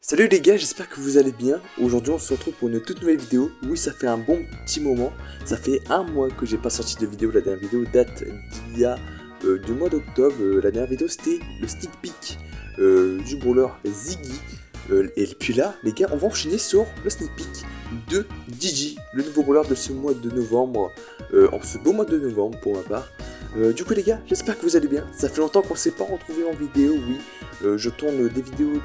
Salut les gars, j'espère que vous allez bien. Aujourd'hui on se retrouve pour une toute nouvelle vidéo. Oui, ça fait un bon petit moment. Ça fait un mois que j'ai pas sorti de vidéo. La dernière vidéo date d'il y a du mois d'octobre. La dernière vidéo c'était le sneak peek du brawler Ziggy. Et puis là les gars, on va enchaîner sur le sneak peek de Gigi, le nouveau brawler de ce mois de novembre. En ce beau mois de novembre pour ma part. Du coup les gars, j'espère que vous allez bien. Ça fait longtemps qu'on s'est pas retrouvé en vidéo, oui. Je tourne des vidéos.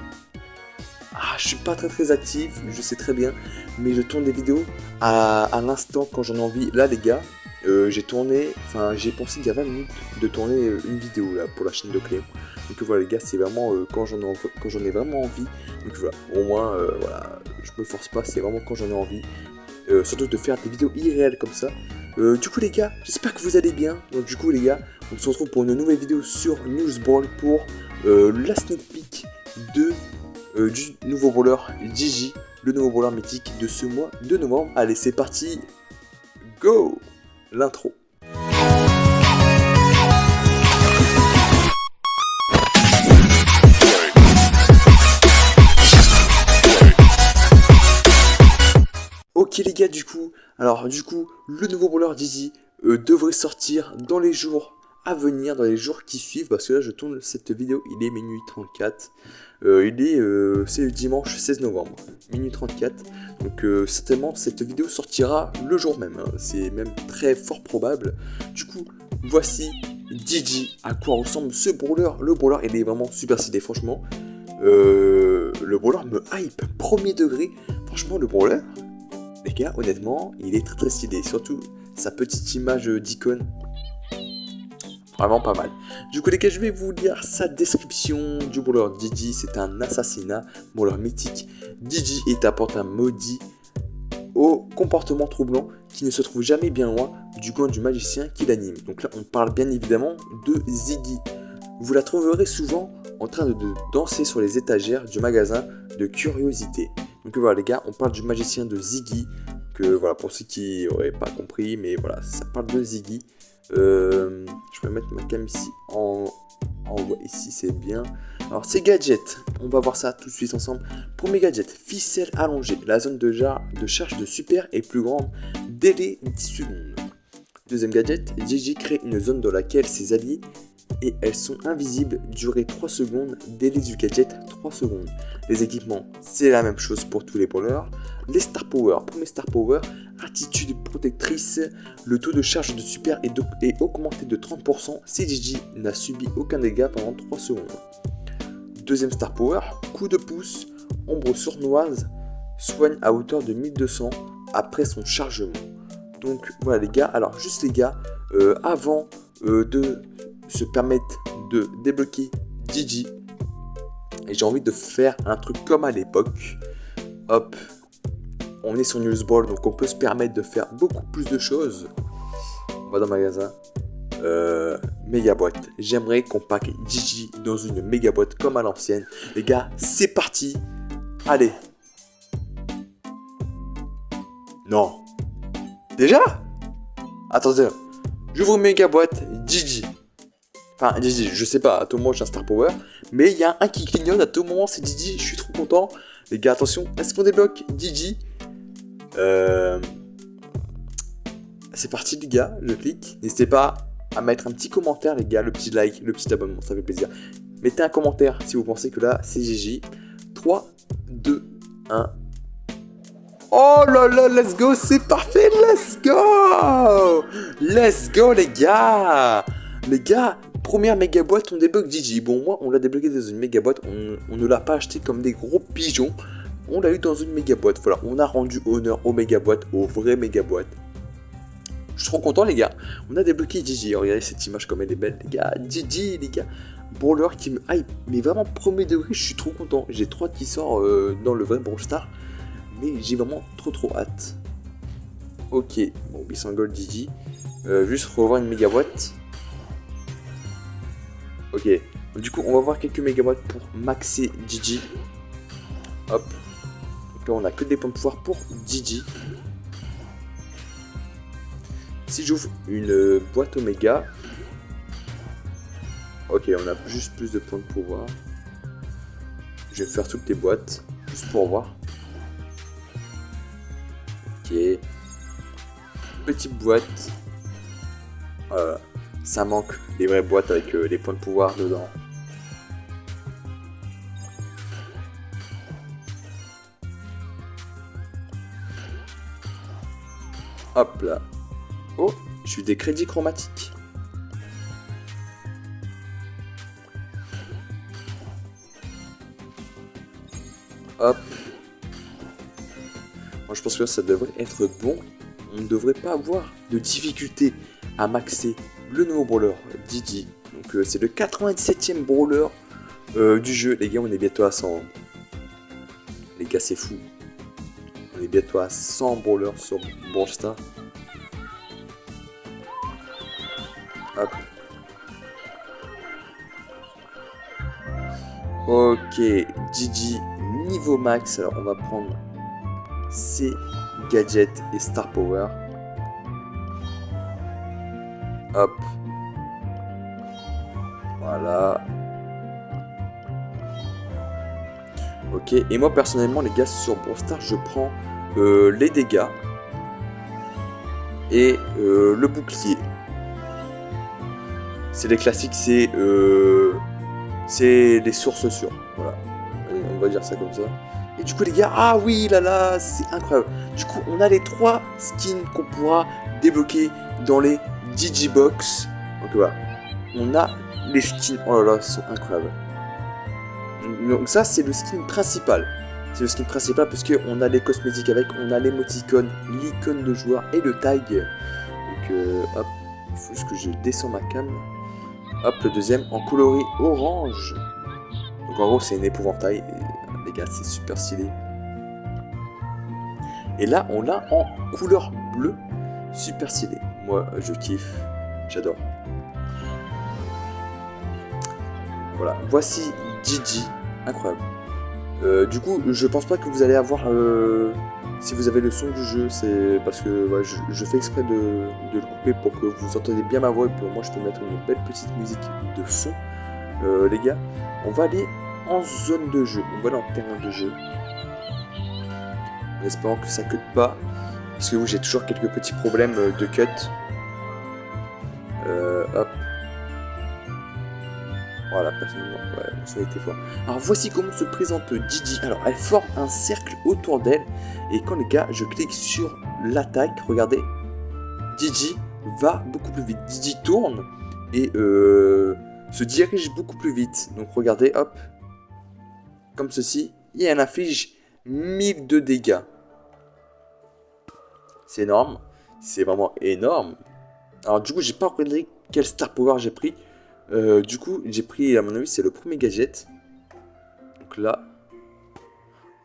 Je suis pas très actif, je sais très bien, mais je tourne des vidéos à l'instant quand j'en ai envie. Là les gars, j'ai pensé il y a 20 minutes de tourner une vidéo là pour la chaîne de Cléon. Donc voilà les gars, c'est vraiment quand j'en ai vraiment envie. Donc voilà, au moins voilà, je me force pas, c'est vraiment quand j'en ai envie. Surtout de faire des vidéos irréelles comme ça. Du coup les gars, j'espère que vous allez bien. Donc du coup les gars, on se retrouve pour une nouvelle vidéo sur Newsball pour la sneak peek du nouveau brawler Gigi, le nouveau brawler mythique de ce mois de novembre. Allez, c'est parti, go, l'intro. Ok les gars, du coup, le nouveau brawler Gigi devrait sortir dans les jours à venir, dans les jours qui suivent, parce que là je tourne cette vidéo, il est minuit 34. C'est le dimanche 16 novembre, minuit 34. Donc certainement cette vidéo sortira le jour même, hein. C'est même très fort probable. Du coup, voici Gigi, à quoi ressemble ce brawler. Le brawler, il est vraiment super stylé, franchement. Le brawler me hype, premier degré. Franchement, le brawler, les gars, honnêtement, il est très stylé. Surtout sa petite image d'icône. Vraiment pas mal. Du coup les gars, je vais vous lire sa description du brawler Gigi. C'est un assassinat, brawler mythique. Gigi est un pantin maudit au comportement troublant qui ne se trouve jamais bien loin du coin du magicien qui l'anime. Donc là on parle bien évidemment de Ziggy. Vous la trouverez souvent en train de danser sur les étagères du magasin de curiosité. Donc voilà les gars, on parle du magicien de Ziggy. Que voilà, pour ceux qui n'auraient pas compris, mais voilà, ça parle de Ziggy. Je vais mettre ma cam ici en haut, ici c'est bien. Alors c'est gadgets, on va voir ça tout de suite ensemble. Premier gadget, ficelle allongée. La zone de charge de super est plus grande, délai 10 secondes. Deuxième gadget, Gigi crée une zone dans laquelle ses alliés et elles sont invisibles, durée 3 secondes, délai du gadget 3 secondes. Les équipements, c'est la même chose pour tous les brawlers. Les Star Power, premier Star Power, attitude protectrice, le taux de charge de super est augmenté de 30% si Gigi n'a subi aucun dégât pendant 3 secondes. Deuxième Star Power, coup de pouce, ombre sournoise, soigne à hauteur de 1200 après son chargement. Donc voilà les gars, alors juste les gars, avant de se permettre de débloquer Gigi, et j'ai envie de faire un truc comme à l'époque. Hop, on est sur Newsball, donc on peut se permettre de faire beaucoup plus de choses. On va dans le magasin. Méga boîte. J'aimerais qu'on pack Gigi dans une méga boîte comme à l'ancienne. Les gars, c'est parti. Allez. Non. Déjà? Attendez. J'ouvre une méga boîte. Gigi. Enfin, Gigi, je sais pas, à tout moment j'ai un Star Power, mais il y a un qui clignote, à tout moment c'est Gigi, je suis trop content. Les gars, attention, est-ce qu'on débloque Gigi? C'est parti les gars, je clique. N'hésitez pas à mettre un petit commentaire les gars, le petit like, le petit abonnement, ça fait plaisir. Mettez un commentaire si vous pensez que là c'est Gigi. 3, 2, 1. Oh là là, let's go, c'est parfait, let's go! Let's go les gars! Les gars, première méga boîte, on débloque Gigi. Bon, moi, on l'a débloqué dans une méga boîte. On ne l'a pas acheté comme des gros pigeons. On l'a eu dans une méga boîte. Voilà, on a rendu honneur aux méga boîtes, aux vraies méga boîtes. Je suis trop content, les gars. On a débloqué Gigi. Regardez cette image comme elle est belle, les gars. Gigi, les gars. Brawler qui me hype. Mais vraiment, premier degré, je suis trop content. J'ai trop hâte qu'il sort dans le vrai Brawl Stars. Mais j'ai vraiment trop hâte. Ok, bon, 800 gold Gigi. Juste revoir une méga boîte. Ok, du coup on va voir quelques mégaboîtes pour maxer Gigi. Hop. Donc là on a que des points de pouvoir pour Gigi. Si j'ouvre une boîte Oméga. Ok, on a juste plus de points de pouvoir. Je vais faire toutes les boîtes. Juste pour voir. Ok. Petite boîte. Ça manque des vraies boîtes avec les points de pouvoir dedans. Hop là. Oh, j'ai eu des crédits chromatiques. Hop. Moi je pense que ça devrait être bon. On ne devrait pas avoir de difficulté à maxer le nouveau brawler Didi. Donc c'est le 97e brawler du jeu. Les gars, on est bientôt à 100. Les gars, c'est fou. On est bientôt à 100 brawlers sur Brawl Stars. Hop. Ok, Didi niveau max. Alors on va prendre ses gadgets et Star Power. Hop. Voilà. Ok, et moi personnellement les gars sur Brawl Stars je prends les dégâts et le bouclier. C'est les classiques, c'est les sources sûres. Voilà, on va dire ça comme ça. Et du coup les gars, ah oui là là, c'est incroyable. Du coup on a les 3 skins qu'on pourra débloquer dans les Digibox. Donc voilà, on a les skins, oh là là, ils sont incroyables. Donc ça c'est le skin principal. C'est le skin principal parce qu'on a les cosmétiques avec, on a l'émoticône, l'icône de joueur et le tag. Donc hop, il faut juste que je descends ma cam. Hop, le deuxième en coloris orange. Donc en gros c'est une épouvantail. Et, les gars, c'est super stylé. Et là on l'a en couleur bleue. Super stylé. Moi je kiffe. J'adore. Voilà, voici Gigi. Incroyable. Du coup, je pense pas que vous allez avoir... si vous avez le son du jeu, c'est parce que ouais, je fais exprès de le couper pour que vous entendiez bien ma voix et pour moi je peux mettre une belle petite musique de fond. Les gars, on va aller en zone de jeu, on va aller en terrain de jeu. En espérant que ça cut pas, parce que j'ai toujours quelques petits problèmes de cut. Hop. Voilà, personnellement, ouais, ça a été fort. Alors voici comment se présente Didi. Alors elle forme un cercle autour d'elle. Et quand les gars, je clique sur l'attaque, regardez, Didi va beaucoup plus vite. Didi tourne et se dirige beaucoup plus vite. Donc regardez, hop, comme ceci. Et elle inflige 1000 de dégâts. C'est énorme. C'est vraiment énorme. Alors du coup, j'ai pas regardé quel Star Power j'ai pris. Du coup, j'ai pris, à mon avis, c'est le premier gadget. Donc là.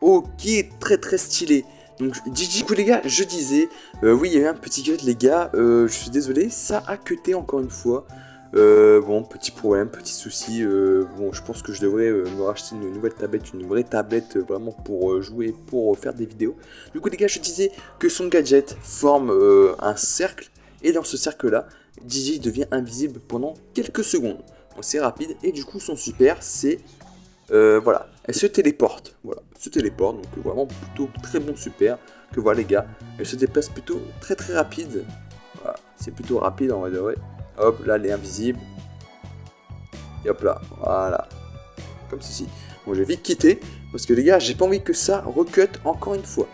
Ok, très très stylé. Donc, du coup, les gars, je disais, oui, il y a eu un petit cut, les gars. Je suis désolé, ça a cuté encore une fois. Bon, petit problème, petit souci. Bon, je pense que je devrais me racheter une nouvelle tablette, une vraie tablette vraiment pour jouer, pour faire des vidéos. Du coup, les gars, je disais que son gadget forme un cercle. Et dans ce cercle-là, Didi devient invisible pendant quelques secondes. Donc c'est rapide. Et du coup, son super, c'est... voilà, elle se téléporte. Voilà, se téléporte. Donc vraiment plutôt très bon super. Que voilà les gars, elle se déplace plutôt très très rapide. Voilà, c'est plutôt rapide en vrai de vrai. Hop, là elle est invisible. Et hop là, voilà. Comme ceci. Bon, je vais vite quitter. Parce que les gars, j'ai pas envie que ça recut encore une fois.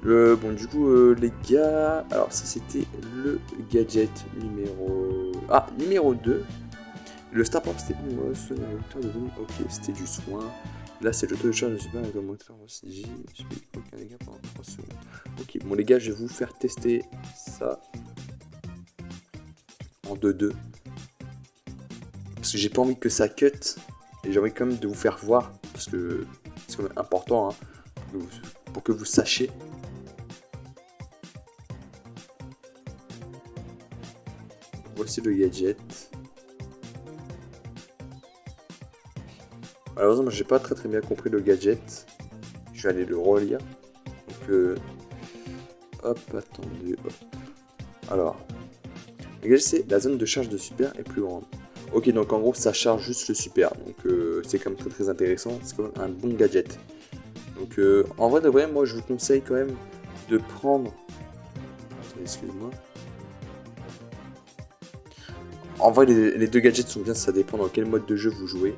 Bon du coup les gars, alors ça c'était le gadget numéro... Ah, numéro 2. Le Star Power c'était ok, c'était du soin. Là c'est le taux de charge de super avec un moteur aussi. Aucun dégât pendant 3 secondes. Ok, bon les gars, je vais vous faire tester ça en 2-2. Parce que j'ai pas envie que ça cut. Et j'ai envie quand même de vous faire voir. Parce que c'est quand même important hein, pour que vous sachiez. Voici le gadget. Malheureusement, j'ai pas très bien compris le gadget. Je vais aller le relire. Donc, hop, attendez. Hop. Alors, le gadget, c'est la zone de charge de super est plus grande. Ok, donc en gros, ça charge juste le super. Donc, c'est quand même très intéressant. C'est quand même un bon gadget. Donc, Donc en vrai de vrai, moi je vous conseille quand même de prendre... Excusez-moi. En vrai les deux gadgets sont bien, ça dépend dans quel mode de jeu vous jouez.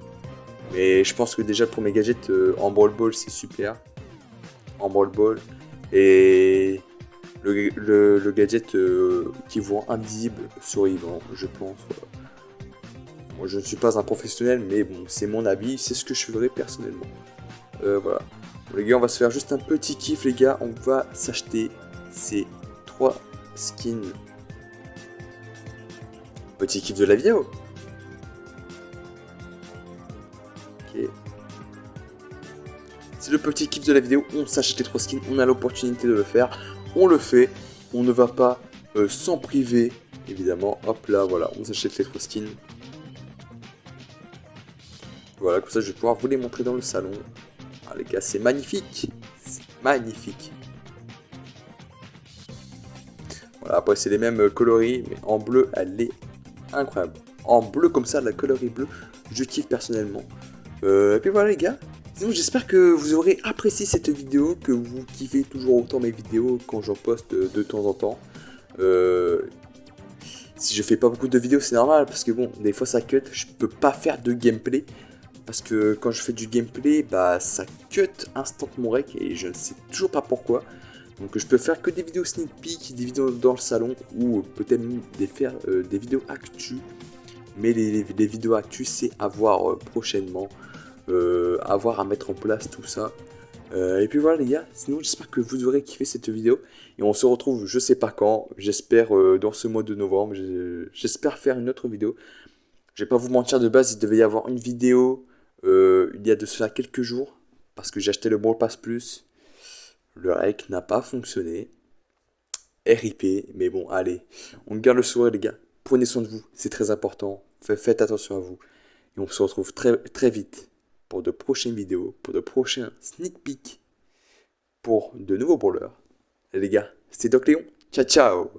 Mais je pense que déjà pour mes gadgets en Brawl Ball c'est super. En Brawl Ball. Et le gadget qui vous rend invisible survivant, je pense. Voilà. Moi, je ne suis pas un professionnel, mais bon, c'est mon avis, c'est ce que je ferais personnellement. Voilà. Bon, les gars, on va se faire juste un petit kiff, les gars. On va s'acheter ces 3 skins. Petit kiff de la vidéo. Ok. C'est le petit kiff de la vidéo. On s'achète les 3 skins. On a l'opportunité de le faire. On le fait. On ne va pas s'en priver, évidemment. Hop là, voilà. On s'achète les 3 skins. Voilà, comme ça je vais pouvoir vous les montrer dans le salon. Ah, les gars, c'est magnifique. C'est magnifique. Voilà, après c'est les mêmes coloris, mais en bleu, elle est incroyable. En bleu comme ça, la coloris bleue, je kiffe personnellement. Et puis voilà les gars. Sinon, j'espère que vous aurez apprécié cette vidéo, que vous kiffez toujours autant mes vidéos quand j'en poste de temps en temps. Si je fais pas beaucoup de vidéos, c'est normal, parce que bon, des fois ça cut, je peux pas faire de gameplay. Parce que quand je fais du gameplay, bah ça cut instant mon rec et je ne sais toujours pas pourquoi. Donc je peux faire que des vidéos sneak peek, des vidéos dans le salon ou peut-être même faire des vidéos actu. Mais les vidéos actu c'est à voir prochainement, à voir, à mettre en place tout ça. Et puis voilà les gars, sinon j'espère que vous aurez kiffé cette vidéo. Et on se retrouve je sais pas quand, j'espère dans ce mois de novembre, j'espère faire une autre vidéo. Je vais pas vous mentir, de base il devait y avoir une vidéo il y a de cela quelques jours, parce que j'ai acheté le Brawl Pass Plus, le rec n'a pas fonctionné, RIP, mais bon allez, on garde le sourire les gars, prenez soin de vous, c'est très important, faites attention à vous, et on se retrouve très, très vite pour de prochaines vidéos, pour de prochains sneak peek, pour de nouveaux brawlers. Et les gars, c'était Doc Léon, ciao ciao.